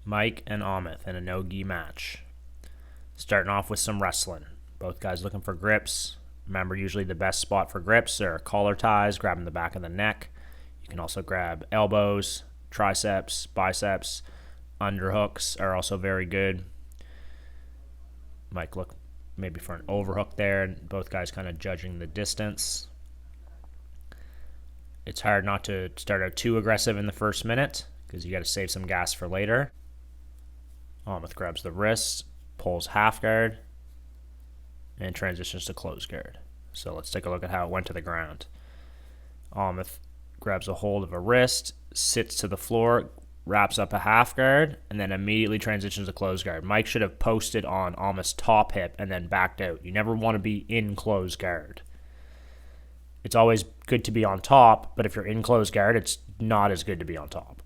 Mike and Amith in a no-gi match. Starting off with some wrestling. Both guys looking for grips. Remember, usually the best spot for grips are collar ties, grabbing the back of the neck. You can also grab elbows, triceps, biceps. Underhooks are also very good. Mike look maybe for an overhook there, and both guys kind of judging the distance. It's hard not to start out too aggressive in the first minute because you got to save some gas for later. Amith grabs the wrist, pulls half guard, and transitions to close guard. So let's take a look at how it went to the ground. Amith grabs a hold of a wrist, sits to the floor, wraps up a half guard, and then immediately transitions to close guard. Mike should have posted on Amith's top hip and then backed out. You never want to be in close guard. It's always good to be on top, but if you're in close guard, it's not as good to be on top.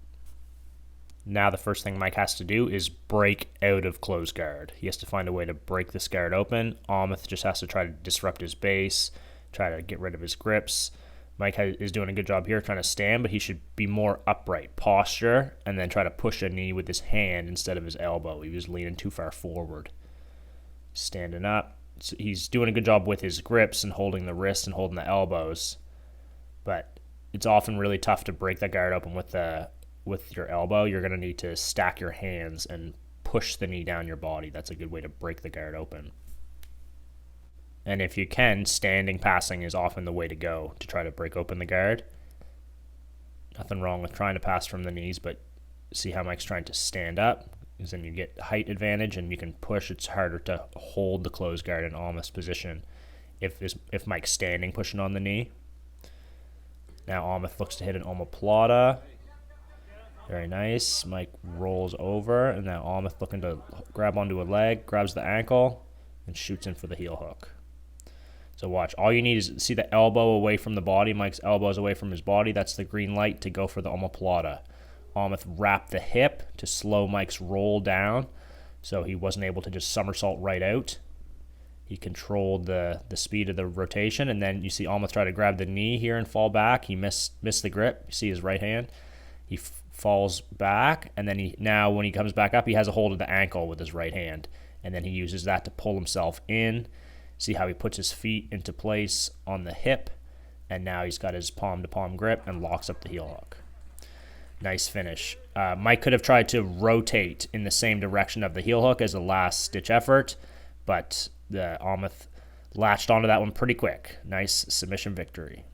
Now the first thing Mike has to do is break out of close guard. He has to find a way to break this guard open. Amith just has to try to disrupt his base, try to get rid of his grips. Mike is doing a good job here trying to stand, but he should be more upright posture and then try to push a knee with his hand instead of his elbow. He was leaning too far forward. Standing up. So he's doing a good job with his grips and holding the wrist and holding the elbows, but it's often really tough to break that guard open with your elbow. You're going to need to stack your hands and push the knee down your body. That's a good way to break the guard open. And if you can, standing passing is often the way to go to try to break open the guard. Nothing wrong with trying to pass from the knees, but see how Mike's trying to stand up, because then you get height advantage and you can push. It's harder to hold the closed guard in Amith's position if Mike's standing pushing on the knee. Now Amith looks to hit an omoplata. Very nice. Mike rolls over, and now Amith looking to grab onto a leg, grabs the ankle, and shoots in for the heel hook. So watch. All you need is see the elbow away from the body. Mike's elbow is away from his body. That's the green light to go for the omoplata. Amith wrapped the hip to slow Mike's roll down, so he wasn't able to just somersault right out. He controlled the speed of the rotation, and then you see Amith try to grab the knee here and fall back. He missed the grip. You see his right hand. He falls back, and then when he comes back up, he has a hold of the ankle with his right hand, and then he uses that to pull himself in. See how he puts his feet into place on the hip, and now he's got his palm-to-palm grip and locks up the heel hook. Nice finish. Mike could have tried to rotate in the same direction of the heel hook as a last-ditch effort, but the Amith latched onto that one pretty quick. Nice submission victory.